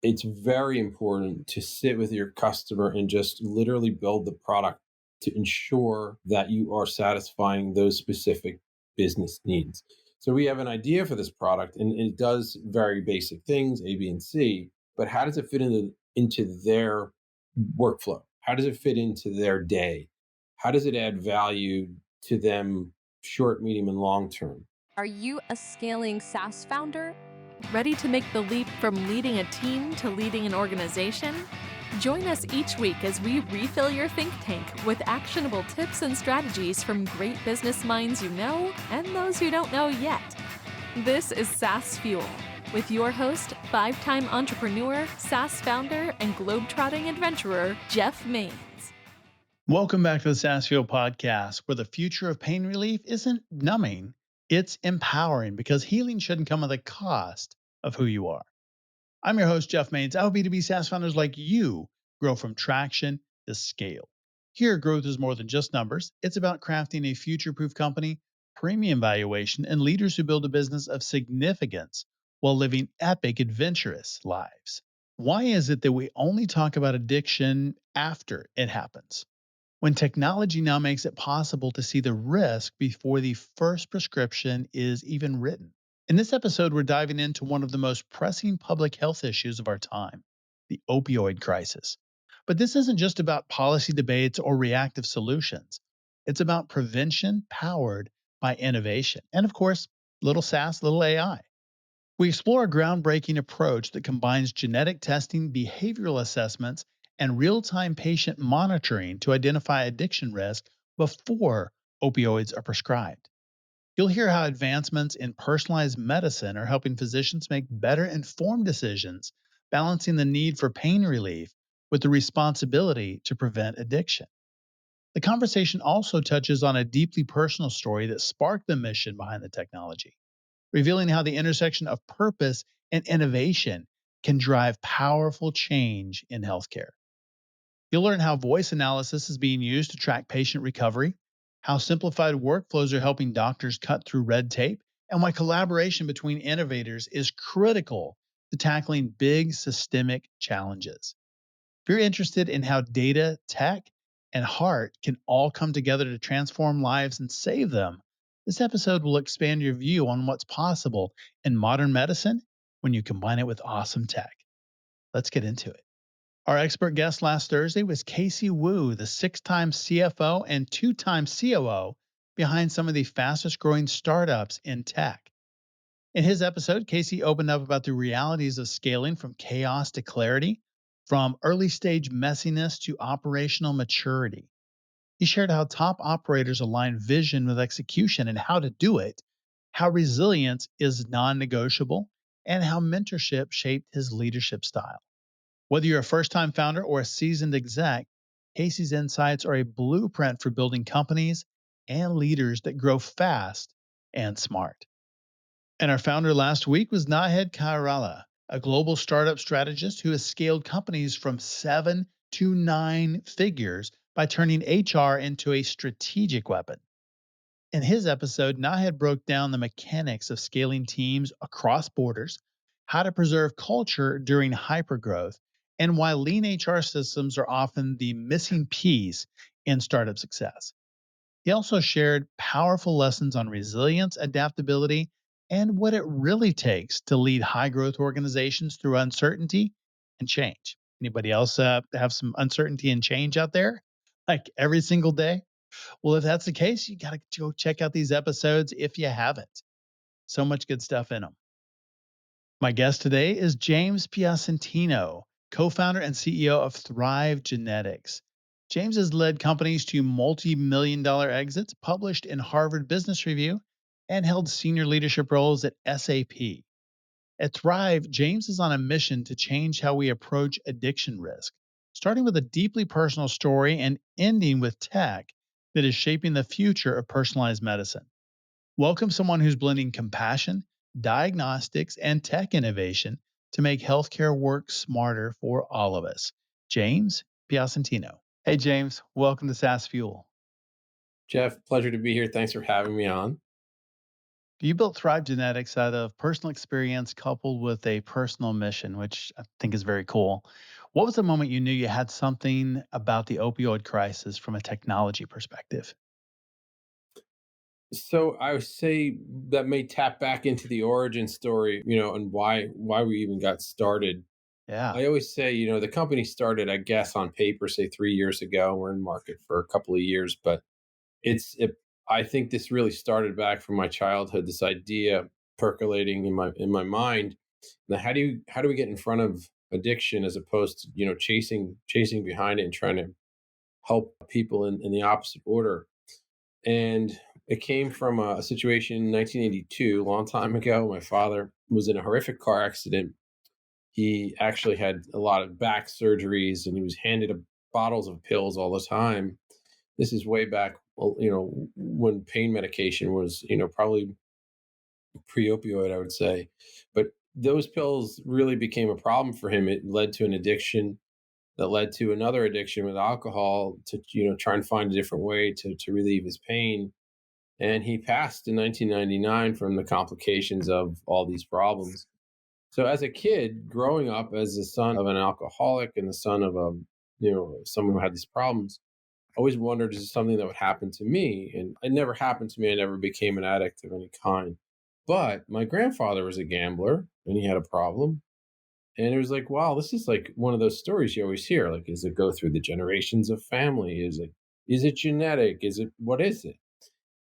it's very important to sit with your customer and just literally build the product to ensure that you are satisfying those specific business needs. So we have an idea for this product, and it does very basic things, A, B, and C, but how does it fit into their workflow? How does it fit into their day? How does it add value to them short, medium, and long term? Are you a scaling SaaS founder? Ready to make the leap from leading a team to leading an organization? Join us each week as we refill your think tank with actionable tips and strategies from great business minds you know and those who don't know yet. This is SaaS Fuel with your host, 5-time entrepreneur, SaaS founder, and globetrotting adventurer, Jeff Maines. Welcome back to the SaaS Fuel podcast, where the future of pain relief isn't numbing, it's empowering, because healing shouldn't come at the cost of who you are. I'm your host, Jeff Maines. I help B2B SaaS founders like you grow from traction to scale. Here, growth is more than just numbers. It's about crafting a future-proof company, premium valuation, and leaders who build a business of significance while living epic, adventurous lives. Why is it that we only talk about addiction after it happens, when technology now makes it possible to see the risk before the first prescription is even written? In this episode, we're diving into one of the most pressing public health issues of our time, the opioid crisis. But this isn't just about policy debates or reactive solutions. It's about prevention powered by innovation. And of course, little SaaS, little AI. We explore a groundbreaking approach that combines genetic testing, behavioral assessments, and real-time patient monitoring to identify addiction risk before opioids are prescribed. You'll hear how advancements in personalized medicine are helping physicians make better informed decisions, balancing the need for pain relief with the responsibility to prevent addiction. The conversation also touches on a deeply personal story that sparked the mission behind the technology, revealing how the intersection of purpose and innovation can drive powerful change in healthcare. You'll learn how voice analysis is being used to track patient recovery, how simplified workflows are helping doctors cut through red tape, and why collaboration between innovators is critical to tackling big systemic challenges. If you're interested in how data, tech, and heart can all come together to transform lives and save them, this episode will expand your view on what's possible in modern medicine when you combine it with awesome tech. Let's get into it. Our expert guest last Thursday was Casey Wu, the 6-time CFO and 2-time COO behind some of the fastest growing startups in tech. In his episode, Casey opened up about the realities of scaling from chaos to clarity, from early stage messiness to operational maturity. He shared how top operators align vision with execution and how to do it, how resilience is non-negotiable, and how mentorship shaped his leadership style. Whether you're a first-time founder or a seasoned exec, Casey's insights are a blueprint for building companies and leaders that grow fast and smart. And our founder last week was Nahed Kairala, a global startup strategist who has scaled companies from 7 to 9 figures by turning HR into a strategic weapon. In his episode, Nahed broke down the mechanics of scaling teams across borders, how to preserve culture during hypergrowth, and why lean HR systems are often the missing piece in startup success. He also shared powerful lessons on resilience, adaptability, and what it really takes to lead high-growth organizations through uncertainty and change. Anybody else have some uncertainty and change out there, like every single day? Well, if that's the case, you got to go check out these episodes if you haven't. So much good stuff in them. My guest today is James Piacentino, co-founder and CEO of Thrive Genetics. James has led companies to multi-million-dollar exits, published in Harvard Business Review, and held senior leadership roles at SAP. At Thrive, James is on a mission to change how we approach addiction risk, starting with a deeply personal story and ending with tech that is shaping the future of personalized medicine. Welcome someone who's blending compassion, diagnostics, and tech innovation to make healthcare work smarter for all of us. James Piacentino. Hey, James, welcome to SaaS Fuel. Jeff, pleasure to be here. Thanks for having me on. You built Thrive Genetics out of personal experience coupled with a personal mission, which I think is very cool. What was the moment you knew you had something about the opioid crisis from a technology perspective? So I would say that may tap back into the origin story, and why we even got started. Yeah, I always say, the company started, I guess, on paper, say 3 years ago. We're in market for a couple of years, but it's it, I think this really started back from my childhood. This idea percolating in my mind. Now, how do we get in front of addiction as opposed to chasing behind it and trying to help people in the opposite order? And it came from a situation in 1982, a long time ago. My father was in a horrific car accident. He actually had a lot of back surgeries, and he was handed bottles of pills all the time. This is way back, well, when pain medication was, probably pre-opioid, I would say. But those pills really became a problem for him. It led to an addiction that led to another addiction with alcohol to, try and find a different way to relieve his pain. And he passed in 1999 from the complications of all these problems. So as a kid, growing up as the son of an alcoholic and the son of someone who had these problems, I always wondered, is this something that would happen to me? And it never happened to me. I never became an addict of any kind. But my grandfather was a gambler and he had a problem. And it was like, wow, this is like one of those stories you always hear. Like, is it go through the generations of family? Is it genetic? What is it?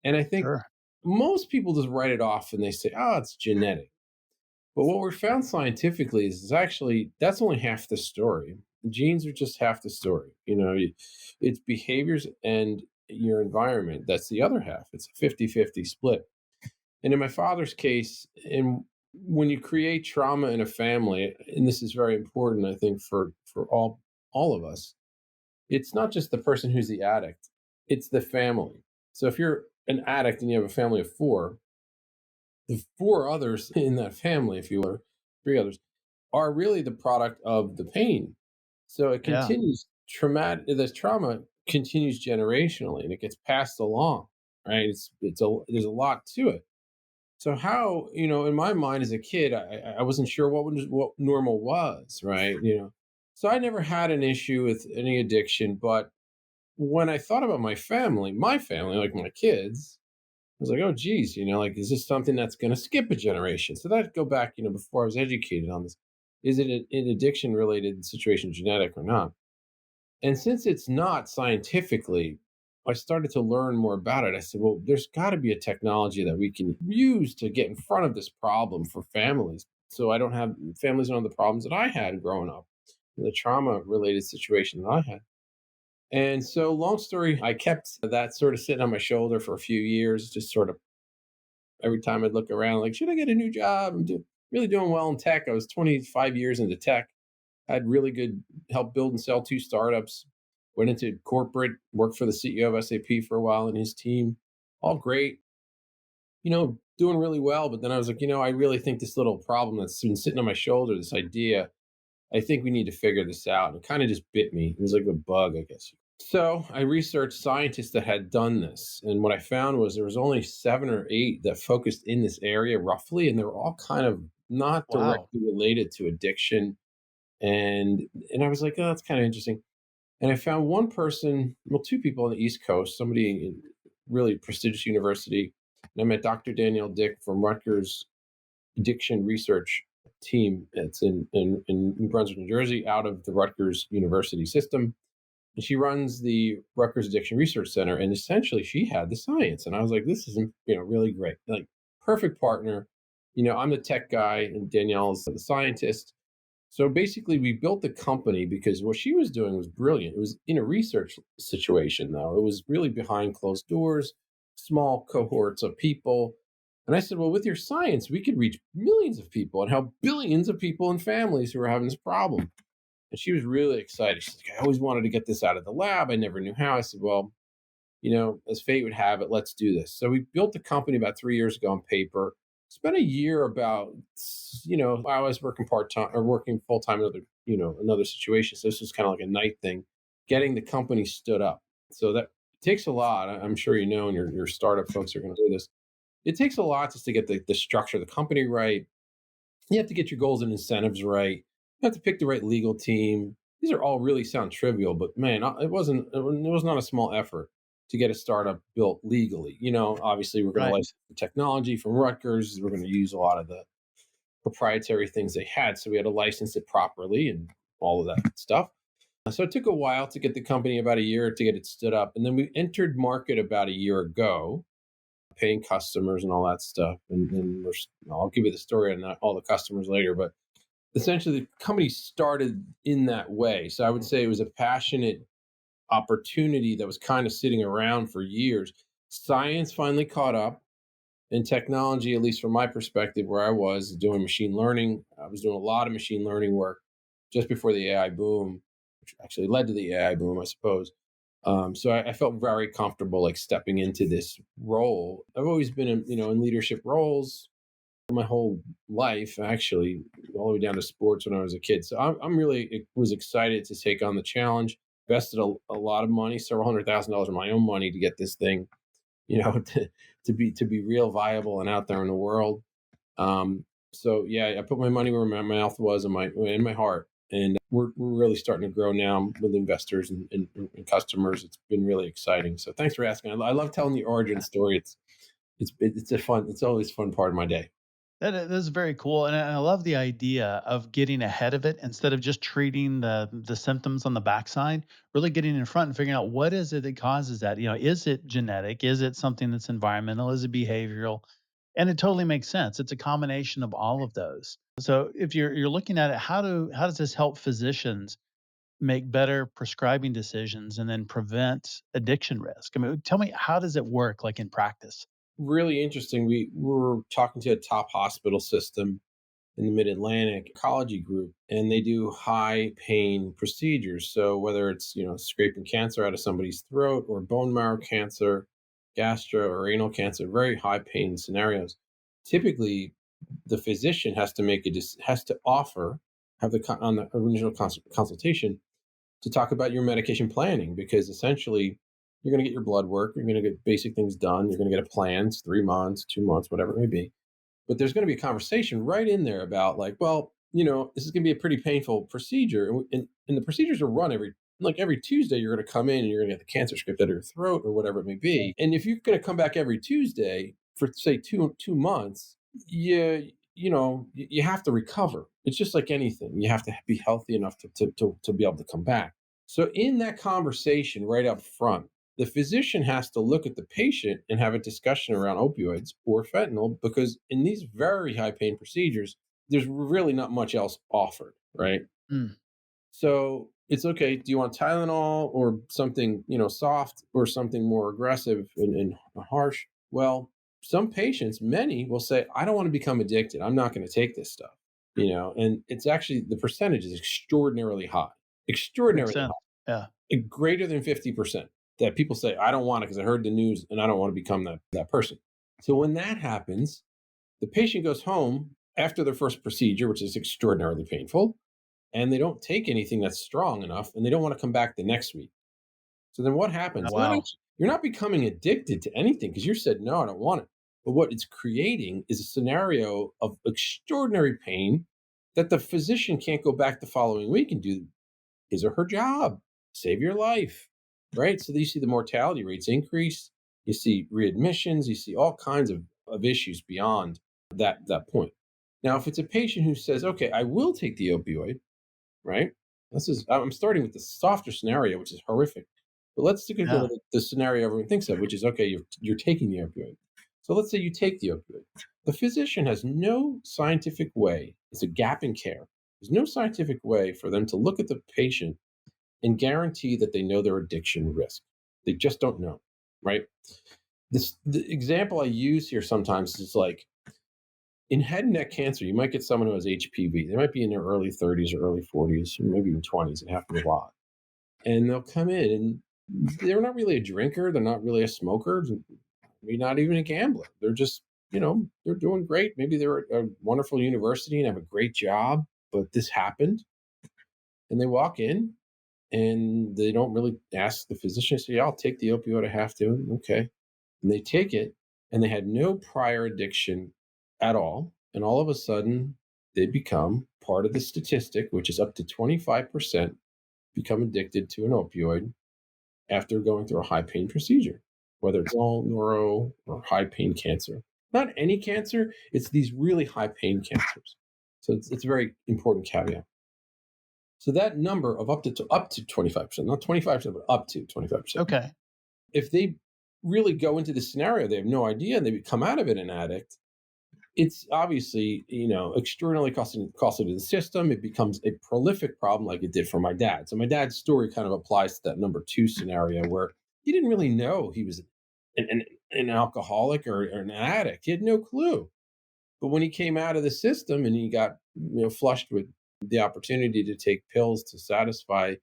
And I think sure. most people just write it off and they say, oh, it's genetic. But what we're found scientifically is actually that's only half the story. Genes are just half the story. It's behaviors and your environment. That's the other half. It's a 50-50 split. And in my father's case, when you create trauma in a family, and this is very important, I think, for all of us, it's not just the person who's the addict, it's the family. So if you're an addict and you have a family of four, the four others in that family, if you will, or three others, are really the product of the pain. So it Yeah, continues this trauma continues generationally and it gets passed along, right? There's a lot to it. So how, in my mind as a kid, I wasn't sure what normal was, right? So I never had an issue with any addiction, but when I thought about my family, like my kids, I was like, oh, geez, like, is this something that's going to skip a generation? So that go back, before I was educated on this. Is it an addiction related situation, genetic or not? And since it's not scientifically, I started to learn more about it. I said, well, there's got to be a technology that we can use to get in front of this problem for families. So I don't have families don't have the problems that I had growing up, the trauma related situation that I had. And so, long story, I kept that sort of sitting on my shoulder for a few years, just sort of every time I'd look around, like, should I get a new job? Really doing well in tech. I was 25 years into tech. I had really good help build and sell two startups. Went into corporate, worked for the CEO of SAP for a while and his team. All great, doing really well. But then I was like, I really think this little problem that's been sitting on my shoulder, this idea, I think we need to figure this out. And it kind of just bit me. It was like a bug, I guess. So I researched scientists that had done this. And what I found was there was only 7 or 8 that focused in this area roughly. And they were all kind of not wow. directly related to addiction. And I was like, oh, that's kind of interesting. And I found one person, well, two people on the East Coast, somebody in really prestigious university. And I met Dr. Danielle Dick from Rutgers Addiction Research Team. It's in New Brunswick, New Jersey, out of the Rutgers University system. And she runs the Rutgers Addiction Research Center. And essentially, she had the science. And I was like, this is really great. Like, perfect partner. I'm the tech guy, and Danielle's the scientist. So basically, we built the company because what she was doing was brilliant. It was in a research situation, though. It was really behind closed doors, small cohorts of people. And I said, well, with your science, we could reach millions of people and help billions of people and families who are having this problem. And she was really excited. She's like, I always wanted to get this out of the lab. I never knew how. I said, well, as fate would have it, let's do this. So we built the company about 3 years ago on paper. Spent a year about, I was working part time or working full time in another situation. So this was kind of like a night thing, getting the company stood up. So that takes a lot. I'm sure and your startup folks are going to do this. it takes a lot just to get the structure of the company right. You have to get your goals and incentives right. You have to pick the right legal team. These are all really sound trivial, but man, it was not a small effort to get a startup built legally. Obviously, we're going to Right. license the technology from Rutgers. We're going to use a lot of the proprietary things they had, so we had to license it properly and all of that stuff. So it took a while to get the company, about a year to get it stood up, and then we entered market about a year ago, paying customers and all that stuff. And I'll give you the story on that, all the customers later. But essentially, the company started in that way. So I would say it was a passionate opportunity that was kind of sitting around for years. Science finally caught up, and technology, at least from my perspective, where I was doing machine learning, I was doing a lot of machine learning work just before the AI boom, which actually led to the AI boom, I suppose. So I felt very comfortable like stepping into this role. I've always been in leadership roles my whole life, actually, all the way down to sports when I was a kid. So I'm really was excited to take on the challenge. Invested a lot of money, several $100,000 of my own money to get this thing, to be real viable and out there in the world. So yeah, I put my money where my mouth was and my heart, and we're really starting to grow now with investors and customers. It's been really exciting. So thanks for asking. I love telling the origin story. It's always a fun part of my day. That is very cool, and I love the idea of getting ahead of it instead of just treating the symptoms on the backside. Really getting in front and figuring out what is it that causes that. Is it genetic? Is it something that's environmental? Is it behavioral? And it totally makes sense. It's a combination of all of those. So if you're looking at it, how does this help physicians make better prescribing decisions and then prevent addiction risk? I mean, tell me, how does it work, like in practice? Really interesting. We were talking to a top hospital system in the Mid-Atlantic Oncology Group, and they do high pain procedures. So whether it's scraping cancer out of somebody's throat, or bone marrow cancer, gastro or anal cancer, very high pain scenarios. Typically, the physician has to has to offer, have on the original consultation, to talk about your medication planning, because essentially you're going to get your blood work, you're going to get basic things done, you're going to get a plan, it's 3 months, 2 months, whatever it may be. But there's going to be a conversation right in there about, like, well, this is going to be a pretty painful procedure, and the procedures are run every Tuesday. You're going to come in and you're going to get the cancer script out of your throat or whatever it may be. And if you're going to come back every Tuesday for, say, two months, you have to recover. It's just like anything. You have to be healthy enough to be able to come back. So in that conversation right up front, the physician has to look at the patient and have a discussion around opioids or fentanyl, because in these very high pain procedures, there's really not much else offered, right? Mm, So it's okay. Do you want Tylenol or something, soft, or something more aggressive and harsh? Well, some patients, many will say, I don't want to become addicted. I'm not going to take this stuff, and it's actually, the percentage is extraordinarily high, makes extraordinarily sense. Yeah. high, greater than 50%, that people say, I don't want it because I heard the news and I don't want to become that person. So when that happens, the patient goes home after their first procedure, which is extraordinarily painful, and they don't take anything that's strong enough, and they don't want to come back the next week. So then what happens? Wow. You're not becoming addicted to anything because you said, no, I don't want it. But what it's creating is a scenario of extraordinary pain that the physician can't go back the following week and do his or her job, save your life, right? So you see the mortality rates increase, you see readmissions, you see all kinds of issues beyond that point. Now, if it's a patient who says, okay, I will take the opioid, right? I'm starting with the softer scenario, which is horrific. But let's take a go Yeah. to the scenario everyone thinks of, which is, okay, you're taking the opioid. So let's say you take the opioid. The physician has no scientific way. It's a gap in care. There's no scientific way for them to look at the patient and guarantee that they know their addiction risk. They just don't know, right? The example I use here sometimes is like, in head and neck cancer, you might get someone who has HPV. They might be in their early 30s or early 40s, or maybe even 20s. It happens a lot. And they'll come in and they're not really a drinker. They're not really a smoker. Maybe not even a gambler. They're just, they're doing great. Maybe they're at a wonderful university and have a great job, but this happened. And they walk in and they don't really ask the physician, say, yeah, I'll take the opioid, I have to. Okay. And they take it. and they had no prior addiction at all. And all of a sudden, they become part of the statistic, which is up to 25% become addicted to an opioid after going through a high pain procedure, whether it's all neuro or high pain cancer. Not any cancer, it's these really high pain cancers. So it's a very important caveat. So that number of up to 25%, not 25%, but up to 25%. Okay. If they really go into the scenario, they have no idea and they come out of it an addict, it's obviously, extraordinarily costly to the system. It becomes a prolific problem like it did for my dad. So my dad's story kind of applies to that number two scenario where he didn't really know he was an alcoholic or an addict. He had no clue. But when he came out of the system and he got, flushed with the opportunity to take pills to satisfy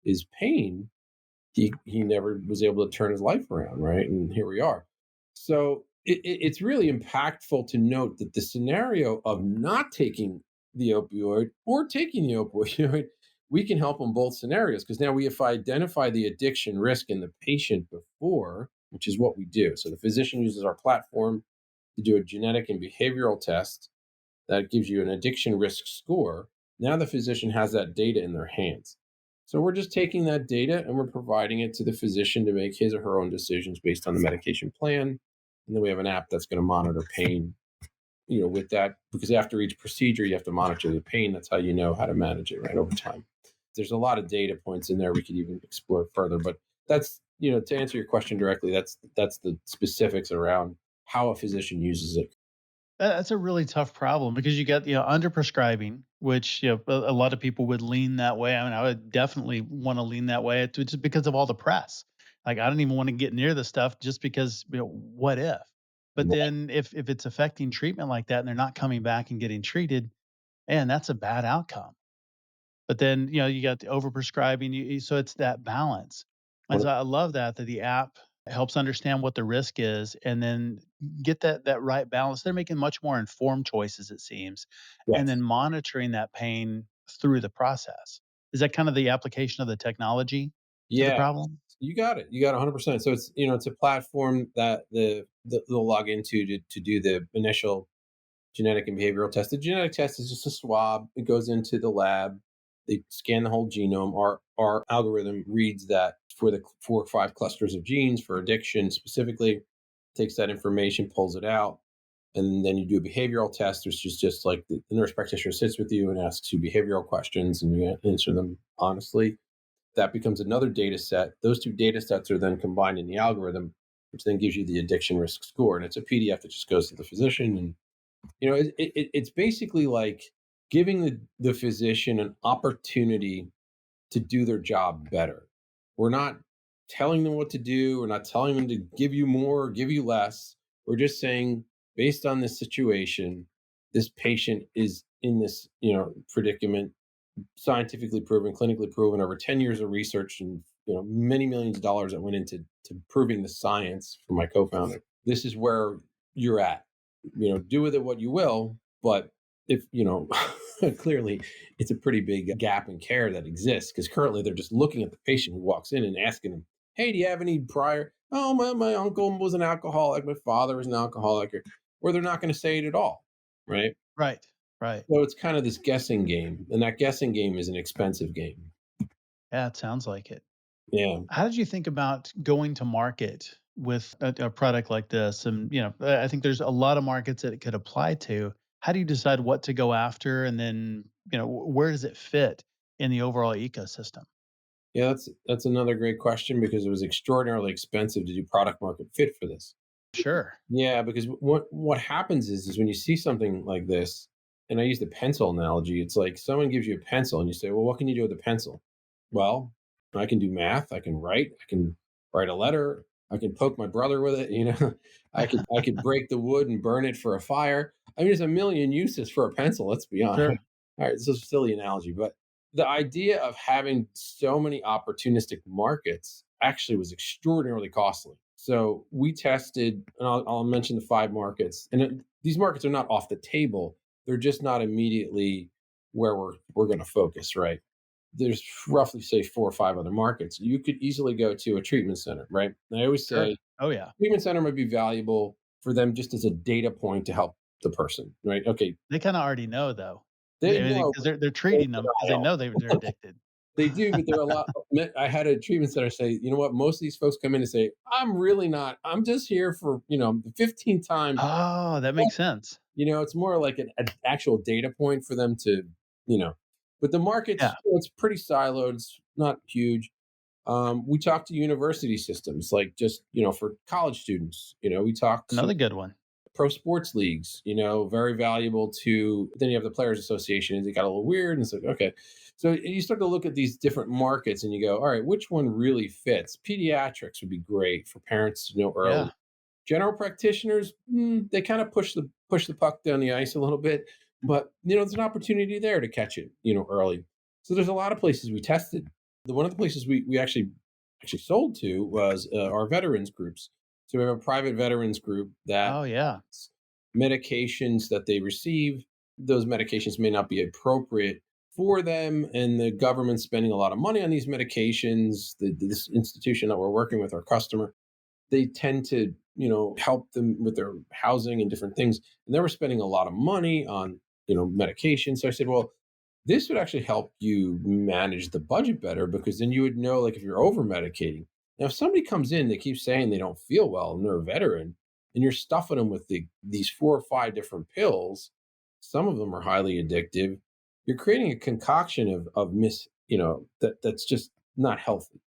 his pain, he never was able to turn his life around, right? And here we are. So it's really impactful to note that the scenario of not taking the opioid or taking the opioid, we can help in both scenarios because now we have identified the addiction risk in the patient before, which is what we do. So the physician uses our platform to do a genetic and behavioral test that gives you an addiction risk score. Now the physician has that data in their hands. So we're just taking that data and we're providing it to the physician to make his or her own decisions based on the medication plan. And then we have an app that's going to monitor pain, with that, because after each procedure, you have to monitor the pain. That's how you know how to manage it right over time. There's a lot of data points in there we could even explore further, but that's, to answer your question directly, that's the specifics around how a physician uses it. That's a really tough problem because you got underprescribing, which a lot of people would lean that way. I mean, I would definitely want to lean that way just because of all the press. Like, I don't even want to get near the stuff just because what if? But then if it's affecting treatment like that and they're not coming back and getting treated, man, that's a bad outcome. But then you got the overprescribing, so it's that balance. And so I love that the app helps understand what the risk is and then get that right balance. They're making much more informed choices, it seems, and Yes. then monitoring that pain through the process. Is that kind of the application of the technology to the Yeah, problem? you got it. You got it 100%. So it's a platform that they'll log into to do the initial genetic and behavioral test. The genetic test is just a swab. It goes into the lab. They scan the whole genome. Our algorithm reads that for the 4 or 5 clusters of genes for addiction specifically, takes that information, pulls it out, and then you do a behavioral test, which is just like the nurse practitioner sits with you and asks you behavioral questions, and you answer them honestly. That becomes another data set. Those two data sets are then combined in the algorithm, which then gives you the addiction risk score. And it's a PDF that just goes to the physician. And, it's basically like giving the physician an opportunity to do their job better. We're not telling them what to do. We're not telling them to give you more or give you less. We're just saying, based on this situation, this patient is in this, predicament, scientifically proven, clinically proven, over 10 years of research and many millions of dollars that went into proving the science for my co-founder. This is where you're at. Do with it what you will, but if clearly it's a pretty big gap in care that exists because currently they're just looking at the patient who walks in and asking them, "Hey, do you have any prior? Oh, my uncle was an alcoholic, my father was an alcoholic," or they're not going to say it at all, right? Right. Right. So it's kind of this guessing game, and that guessing game is an expensive game. Yeah, it sounds like it. Yeah. How did you think about going to market with a product like this? And, I think there's a lot of markets that it could apply to. How do you decide what to go after? And then, where does it fit in the overall ecosystem? Yeah, that's another great question because it was extraordinarily expensive to do product market fit for this. Sure. Yeah, because what happens is when you see something like this, and I use the pencil analogy, it's like someone gives you a pencil and you say, "Well, what can you do with a pencil?" Well, I can do math, I can write a letter, I can poke my brother with it, I could break the wood and burn it for a fire. I mean, there's a million uses for a pencil, let's be honest. Sure. All right, this is a silly analogy, but the idea of having so many opportunistic markets actually was extraordinarily costly. So we tested, and I'll mention the 5 markets, and these markets are not off the table. They're just not immediately where we're going to focus, right? There's roughly say 4 or 5 other markets. You could easily go to a treatment center, right? And I always Sure. say Oh, yeah. treatment center might be valuable for them just as a data point to help the person, right? Okay, They kind of already know though. they know, Because but they're they treating them because they denial. know they're addicted. They do, but there are a lot. I had a treatment center say, you know what? Most of these folks come in and say, I'm really not. I'm just here for the 15th time. Oh, that makes sense. It's more like an actual data point for them to, you know. But the Yeah, market's it's pretty siloed. It's not huge. We talk to university systems, like just for college students. We talk to another good one. pro sports leagues, very valuable to. Then you have the Players Association, and it got a little weird. And it's like, okay. So you start to look at these different markets and you go, all right, which one really fits? Pediatrics would be great for parents to know Yeah, early. General practitioners, they kind of push the puck down the ice a little bit, but there's an opportunity there to catch it, early. So there's a lot of places we tested. One of the places we actually sold to was our veterans groups. So we have a private veterans group that oh yeah, medications that they receive, those medications may not be appropriate for them, and the government's spending a lot of money on these medications. This institution that we're working with, our customer, they tend to help them with their housing and different things, and they were spending a lot of money on medication. So I said, well, this would actually help you manage the budget better, because then you would know, like, if you're over medicating. Now if somebody comes in, they keep saying they don't feel well and they're a veteran, and you're stuffing them with these 4 or 5 different pills, some of them are highly addictive. You're creating a concoction of that's just not healthy,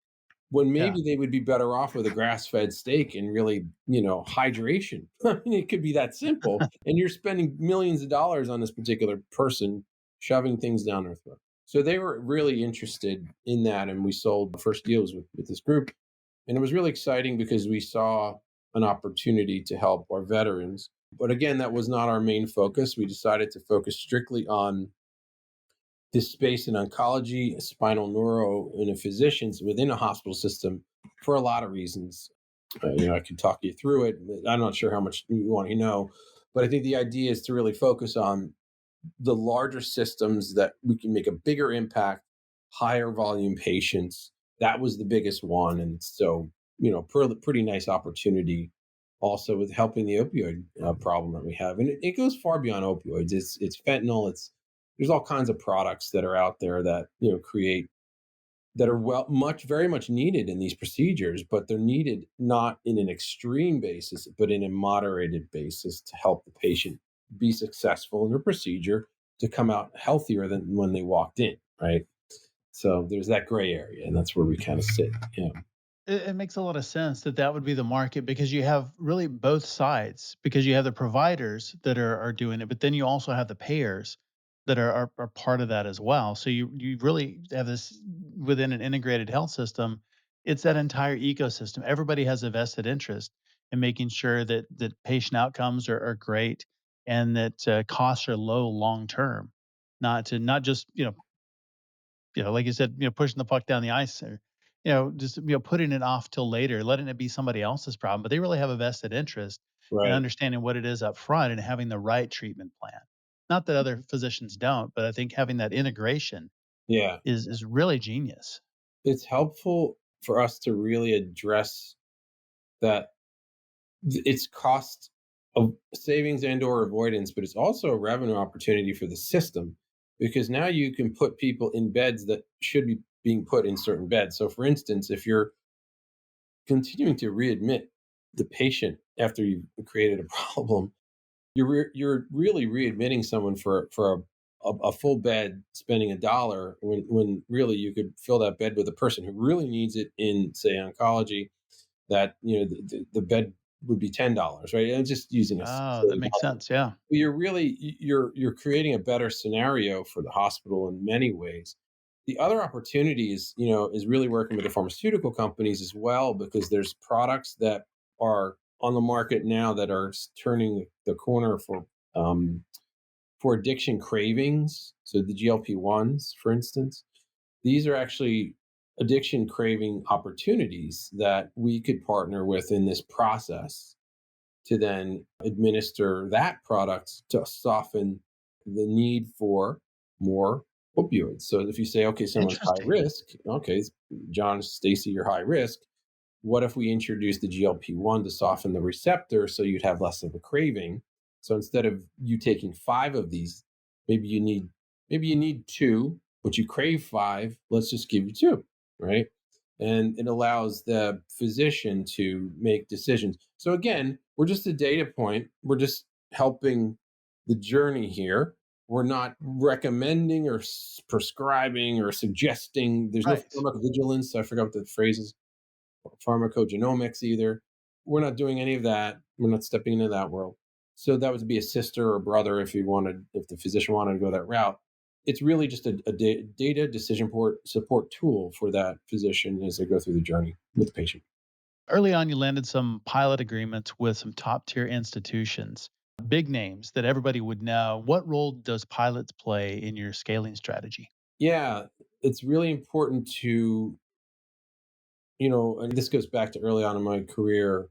when yeah. maybe they would be better off with a grass-fed steak and really, hydration. I mean, it could be that simple. And you're spending millions of dollars on this particular person shoving things down their throat. So they were really interested in that, and we sold the first deals with this group. And it was really exciting because we saw an opportunity to help our veterans. But again, that was not our main focus. We decided to focus strictly on this space in oncology, spinal neuro, and in physicians within a hospital system for a lot of reasons. I can talk you through it. I'm not sure how much you want to know, but I think the idea is to really focus on the larger systems that we can make a bigger impact, higher volume patients. That was the biggest one. And so, pretty nice opportunity also with helping the opioid problem that we have. And it goes far beyond opioids. It's fentanyl. There's all kinds of products that are out there that, create, that are very much needed in these procedures, but they're needed not in an extreme basis, but in a moderated basis to help the patient be successful in their procedure, to come out healthier than when they walked in, right? So there's that gray area, and that's where we kind of sit. Yeah. It makes a lot of sense that that would be the market because you have really both sides because you have the providers that are doing it, but then you also have the payers that are part of that as well. So you really have this within an integrated health system. It's that entire ecosystem. Everybody has a vested interest in making sure that patient outcomes are great and that costs are low long term, not just like you said, pushing the puck down the ice or, just, putting it off till later, letting it be somebody else's problem. But they really have a vested interest in Right. understanding what it is up front and having the right treatment plan. Not that other physicians don't, but I think having that integration Yeah. is really genius. It's helpful for us to really address that it's cost of savings and or avoidance, but it's also a revenue opportunity for the system, because now you can put people in beds that should be being put in certain beds. So for instance, if you're continuing to readmit the patient after you've created a problem, you're really readmitting someone for a full bed, spending $1, when really you could fill that bed with a person who really needs it in, say, oncology, that the bed would be $10, right? And just using a Oh, that silly makes sense. Yeah. you're creating a better scenario for the hospital in many ways. The other opportunity is really working with the pharmaceutical companies as well, because there's products that are on the market now that are turning the corner for addiction cravings. So the GLP-1s, for instance, these are actually addiction craving opportunities that we could partner with in this process to then administer that product to soften the need for more opioids. So if you say, okay, someone's high Interesting. risk, okay, John, Stacy, you're high risk, what if we introduce the GLP-1 to soften the receptor so you'd have less of a craving? So instead of you taking 5 of these, maybe you need two, but you crave 5. Let's just give you 2, right? And it allows the physician to make decisions. So again, we're just a data point. We're just helping the journey here. We're not recommending or prescribing or suggesting. There's no Right. pharmacovigilance. I forgot what the phrase is, pharmacogenomics either. We're not doing any of that. We're not stepping into that world. So that would be a sister or brother if the physician wanted to go that route. It's really just a data decision support tool for that physician as they go through the journey with the patient. Early on, you landed some pilot agreements with some top tier institutions, big names that everybody would know. What role does pilots play in your scaling strategy? Yeah, it's really important to, and this goes back to early on in my career.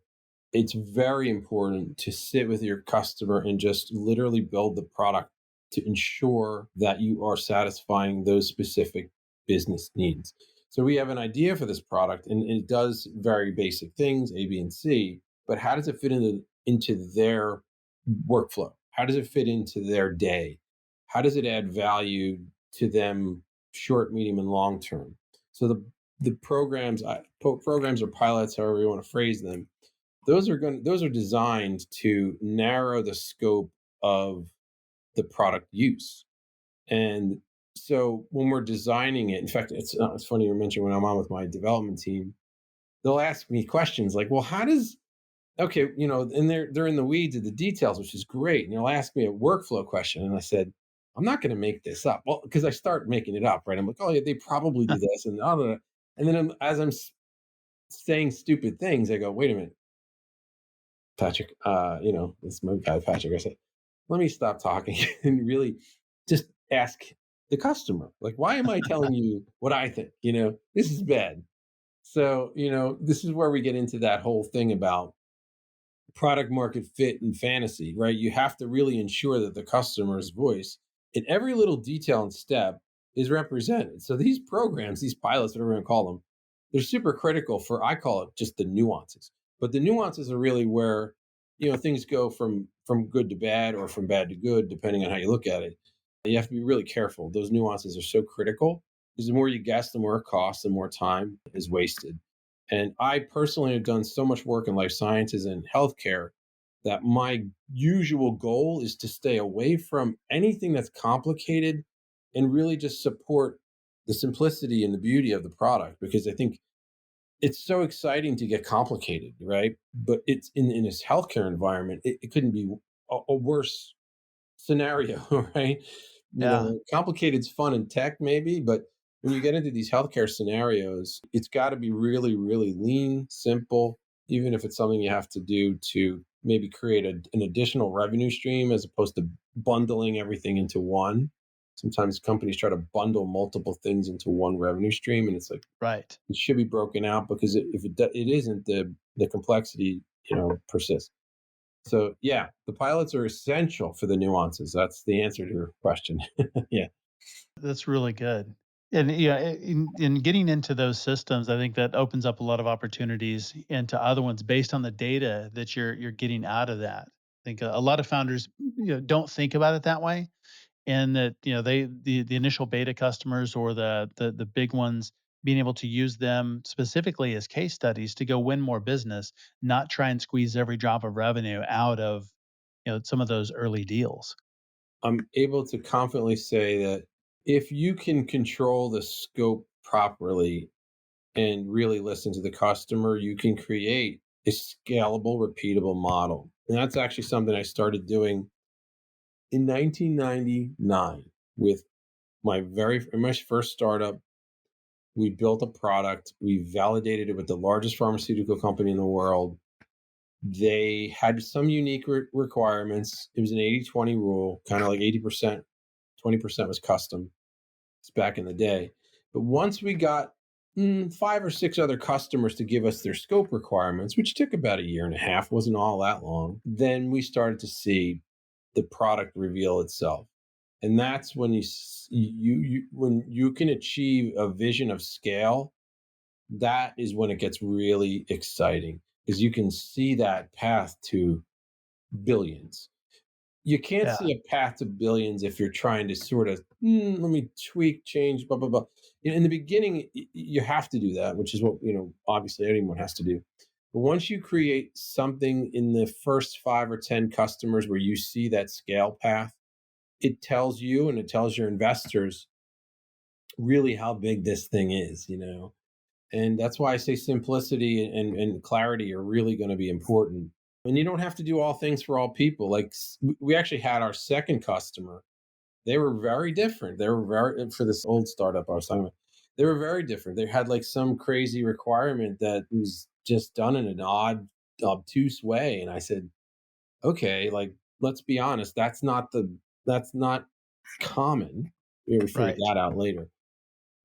It's very important to sit with your customer and just literally build the product to ensure that you are satisfying those specific business needs. So we have an idea for this product, and it does very basic things, A, B, and C. But how does it fit into their workflow? How does it fit into their day? How does it add value to them, short, medium, and long term? So the programs or pilots, however you want to phrase them, those are designed to narrow the scope of the product use. And so when we're designing it, in fact, it's funny you mentioned when I'm on with my development team, they'll ask me questions like, well, how does okay, and they're in the weeds of the details, which is great. And they'll ask me a workflow question. And I said, I'm not going to make this up. Well, because I start making it up, right? I'm like, oh yeah, they probably do this. And and then as I'm saying stupid things, I go, wait a minute, Patrick, this is my guy, Patrick. I said, let me stop talking and really just ask the customer, like, why am I telling you what I think? This is bad. So, this is where we get into that whole thing about product market fit and fantasy, right? You have to really ensure that the customer's voice in every little detail and step is represented. So these programs, these pilots, whatever we're going to call them, they're super critical for, I call it just the nuances. But the nuances are really where, things go from good to bad or from bad to good, depending on how you look at it. You have to be really careful. Those nuances are so critical because the more you guess, the more it costs, the more time is wasted. And I personally have done so much work in life sciences and healthcare that my usual goal is to stay away from anything that's complicated and really just support the simplicity and the beauty of the product, because I think it's so exciting to get complicated, right? But it's in this healthcare environment, it couldn't be a worse scenario, right? Yeah. Complicated's fun in tech maybe, but when you get into these healthcare scenarios, it's got to be really, really lean, simple, even if it's something you have to do to maybe create an additional revenue stream as opposed to bundling everything into one. Sometimes companies try to bundle multiple things into one revenue stream, and it's like Right. it should be broken out because it isn't, the complexity persists. So yeah, the pilots are essential for the nuances. That's the answer to your question. Yeah. That's really good. And yeah, in getting into those systems, I think that opens up a lot of opportunities into other ones based on the data that you're getting out of that. I think a lot of founders don't think about it that way, and that the initial beta customers or the big ones, being able to use them specifically as case studies to go win more business, not try and squeeze every drop of revenue out of some of those early deals. I'm able to confidently say that if you can control the scope properly and really listen to the customer, you can create a scalable, repeatable model. And that's actually something I started doing in 1999 with my first startup. We built a product, we validated it with the largest pharmaceutical company in the world. They had some unique requirements. It was an 80-20 rule, kind of like 80%, 20% was custom. It's back in the day. But once we got 5 or 6 other customers to give us their scope requirements, which took about a year and a half, wasn't all that long, then we started to see the product reveal itself. And that's when when you can achieve a vision of scale that is when it gets really exciting because you can see that path to billions. You can't Yeah. see a path to billions if you're trying to sort of let me tweak, change, blah blah blah. In the beginning, you have to do that, which is what obviously anyone has to do. But once you create something in the first 5 or 10 customers where you see that scale path, it tells you and it tells your investors really how big this thing is. And that's why I say simplicity and clarity are really going to be important. And you don't have to do all things for all people. Like we actually had our second customer. They were very different. They were very, for this old startup I was talking about, they were very different. They had like some crazy requirement that was just done in an odd, obtuse way. And I said, okay, like, let's be honest. That's not common. We figured Right. that out later.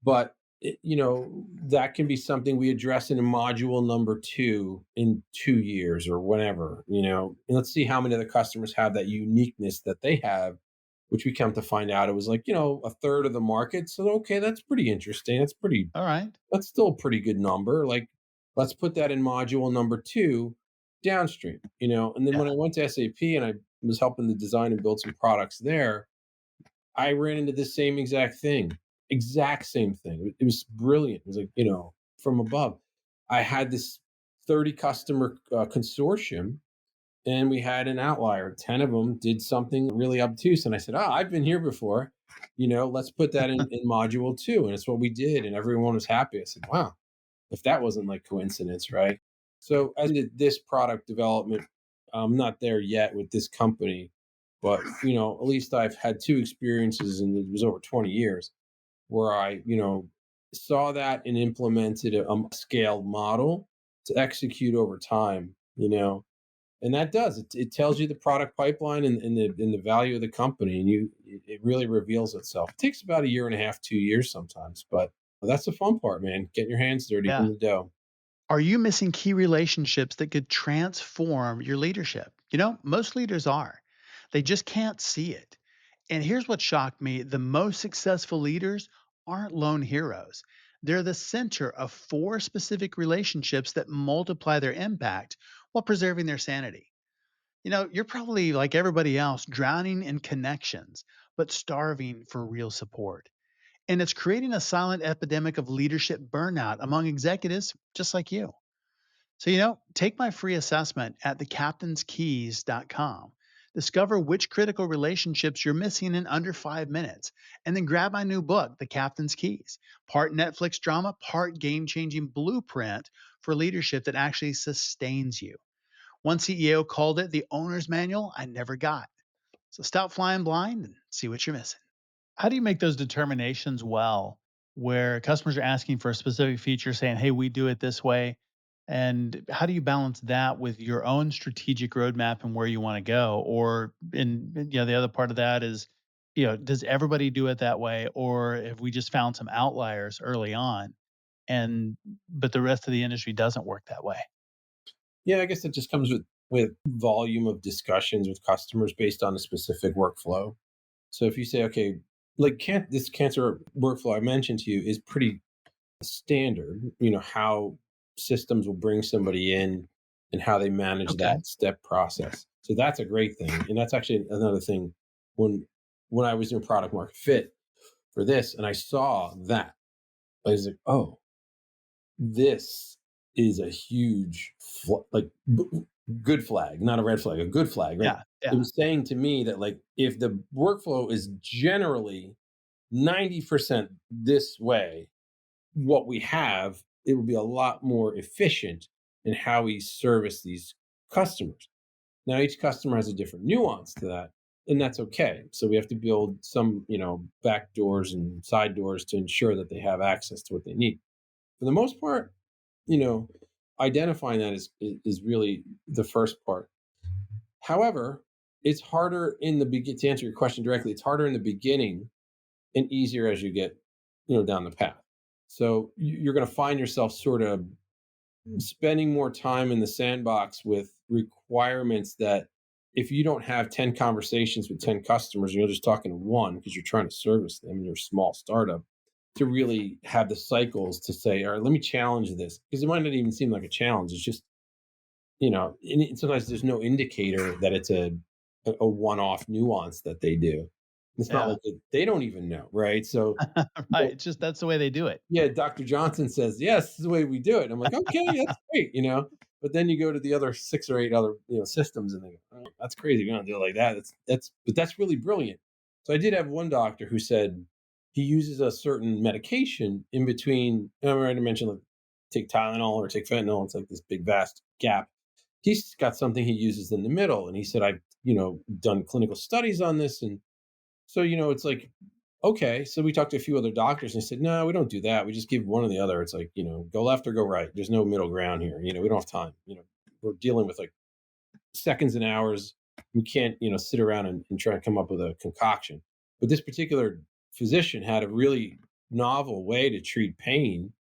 But that can be something we address in a module number 2 in 2 years or whenever. And let's see how many of the customers have that uniqueness that they have, which we come to find out it was like, a third of the market. So, okay, that's pretty interesting. All right. That's still a pretty good number. Like, let's put that in module number 2 downstream. And then when Yeah. I went to SAP and I was helping to design and build some products there, I ran into the same exact same thing. It was brilliant. It was like, from above. I had this 30 customer consortium, and we had an outlier. 10 of them did something really obtuse. And I said, I've been here before. Let's put that in module 2. And it's what we did. And everyone was happy. I said, wow, if that wasn't like coincidence, right? So as did this product development, I'm not there yet with this company, but at least I've had 2 experiences, and it was over 20 years where I saw that and implemented a scaled model to execute over time. And that does it tells you the product pipeline and the value of the company, and it really reveals itself. It takes about a year and a half, 2 years sometimes, but that's the fun part, man. Getting your hands dirty in Yeah. the dough. Are you missing key relationships that could transform your leadership? Most leaders are. They just can't see it. And here's what shocked me: the most successful leaders aren't lone heroes. They're the center of 4 specific relationships that multiply their impact while preserving their sanity. You're probably like everybody else, drowning in connections, but starving for real support. And it's creating a silent epidemic of leadership burnout among executives just like you. So, take my free assessment at thecaptainskeys.com. Discover which critical relationships you're missing in under 5 minutes, and then grab my new book, The Captain's Keys, part Netflix drama, part game changing blueprint for leadership that actually sustains you. One CEO called it the owner's manual I never got. So stop flying blind and see what you're missing. How do you make those determinations well, where customers are asking for a specific feature saying, hey, we do it this way? And how do you balance that with your own strategic roadmap and where you want to go? Or, the other part of that is, does everybody do it that way? Or have we just found some outliers early on but the rest of the industry doesn't work that way? Yeah, I guess it just comes with volume of discussions with customers based on a specific workflow. So if you say, okay, like this cancer workflow I mentioned to you is pretty standard, how systems will bring somebody in and how they manage Okay. that step process. So that's a great thing. And that's actually another thing when I was doing product market fit for this and I saw that, I was like, oh, this is a huge good flag, not a red flag, a good flag, right? Yeah. It Yeah. was saying to me that like if the workflow is generally 90% this way, what we have, it will be a lot more efficient in how we service these customers. Now, each customer has a different nuance to that, and that's okay. So we have to build some, back doors and side doors to ensure that they have access to what they need. For the most part, you know, identifying that is really the first part. However, it's harder in the begin to answer your question directly. It's harder in the beginning and easier as you get, down the path. So you're going to find yourself sort of spending more time in the sandbox with requirements that if you don't have 10 conversations with 10 customers, you're just talking to one because you're trying to service them and you're a small startup, to really have the cycles to say, all right, let me challenge this, because it might not even seem like a challenge. It's just, and sometimes there's no indicator that it's a one-off nuance that they do. It's not Yeah. like they don't even know, right? So, Right. It's just that's the way they do it. yeah, Dr. Johnson says, yes, this is the way we do it. And I'm like, okay, that's great. But then you go to the other 6 or 8 other, systems, and they go, oh, that's crazy. We don't do it like that. But that's really brilliant. So I did have one doctor who said he uses a certain medication in between. I already mentioned, like, take Tylenol or take fentanyl. It's like this big, vast gap. He's got something he uses in the middle. And he said, I've, done clinical studies on this. And so, it's like, okay. So we talked to a few other doctors, and they said, no, we don't do that. We just give one or the other. It's like, go left or go right. There's no middle ground here. We don't have time. We're dealing with like seconds and hours. We can't, sit around and try to come up with a concoction. But this particular physician had a really novel way to treat pain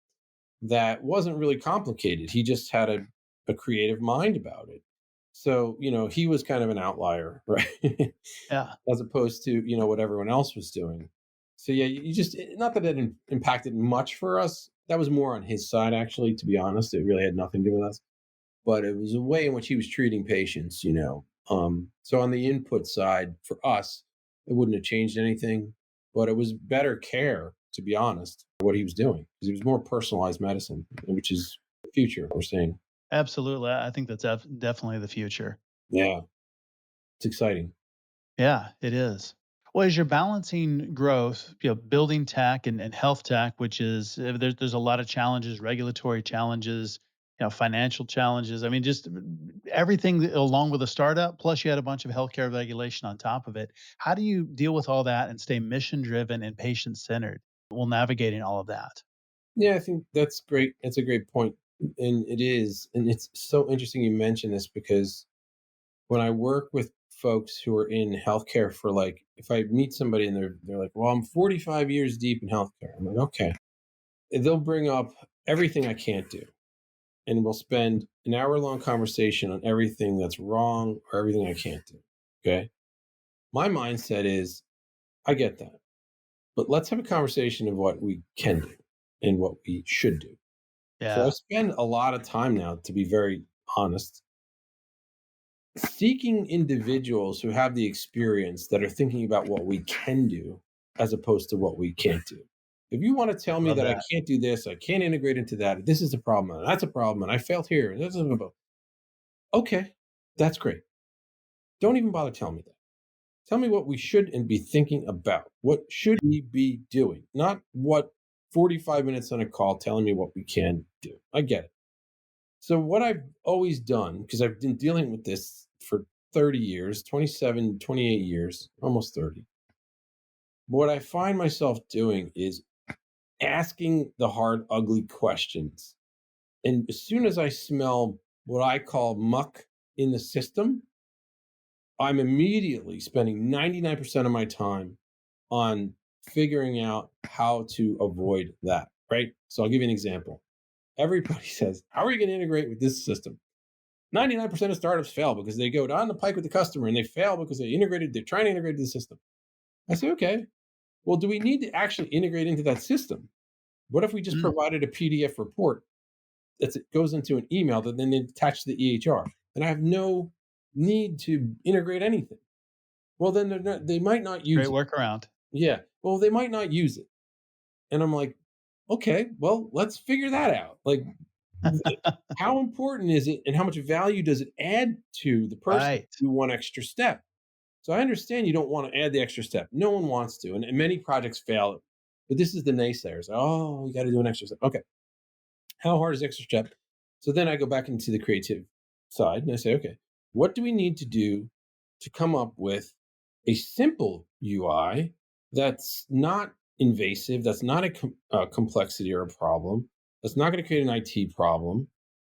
that wasn't really complicated. He just had a creative mind about it. So, he was kind of an outlier, right? Yeah. As opposed to, what everyone else was doing. So, yeah, you just, not that it impacted much for us. That was more on his side, actually, to be honest. It really had nothing to do with us. But it was a way in which he was treating patients. So on the input side for us, it wouldn't have changed anything, but it was better care, to be honest, what he was doing, because it was more personalized medicine, which is the future we're seeing. Absolutely. I think that's definitely the future. Yeah, it's exciting. Yeah, it is. Well, as you're balancing growth, building tech and health tech, which is there's a lot of challenges, regulatory challenges, financial challenges. I mean, just everything along with a startup. Plus, you had a bunch of healthcare regulation on top of it. How do you deal with all that and stay mission driven and patient centered while navigating all of that? Yeah, I think that's great. That's a great point. And it is. And it's so interesting you mention this, because when I work with folks who are in healthcare, for like, if I meet somebody and they're like, well, I'm 45 years deep in healthcare. I'm like, okay. And they'll bring up everything I can't do. And we'll spend an hour-long conversation on everything that's wrong or everything I can't do. Okay. My mindset is, I get that. But let's have a conversation of what we can do and what we should do. So I Yeah. spend a lot of time now, to be very honest, seeking individuals who have the experience that are thinking about what we can do as opposed to what we can't do. If you want to tell me Love that I that. can't do this, I can't integrate into that, this is a problem, and that's a problem, and I failed here, and this is okay, that's great. Don't even bother telling me that. Tell me what we should and be thinking about. What should we be doing? Not what 45 minutes on a call telling me what we can do. I get it. So what I've always done, because I've been dealing with this for 30 years, 27, 28 years, almost 30. What I find myself doing is asking the hard, ugly questions. And as soon as I smell what I call muck in the system, I'm immediately spending 99% of my time on figuring out how to avoid that, right? So I'll give you an example. Everybody says, how are you going to integrate with this system? 99% of startups fail because they go down the pike with the customer and they fail because they're trying to integrate the system. I say, okay, well, do we need to actually integrate into that system? What if we just Mm, provided a PDF report that goes into an email that then they attach to the EHR? And I have no need to integrate anything. Well, then they might not great use it. workaround. Yeah. Well, they might not use it. And I'm like, okay, well, let's figure that out. Like, how important is it and how much value does it add to the person Right. to do one extra step? So I understand you don't want to add the extra step. No one wants to. And many projects fail. But this is the naysayers. Oh, you got to do an extra step. Okay. How hard is extra step? So then I go back into the creative side and I say, okay, what do we need to do to come up with a simple UI that's not invasive, that's not a complexity or a problem, that's not going to create an IT problem?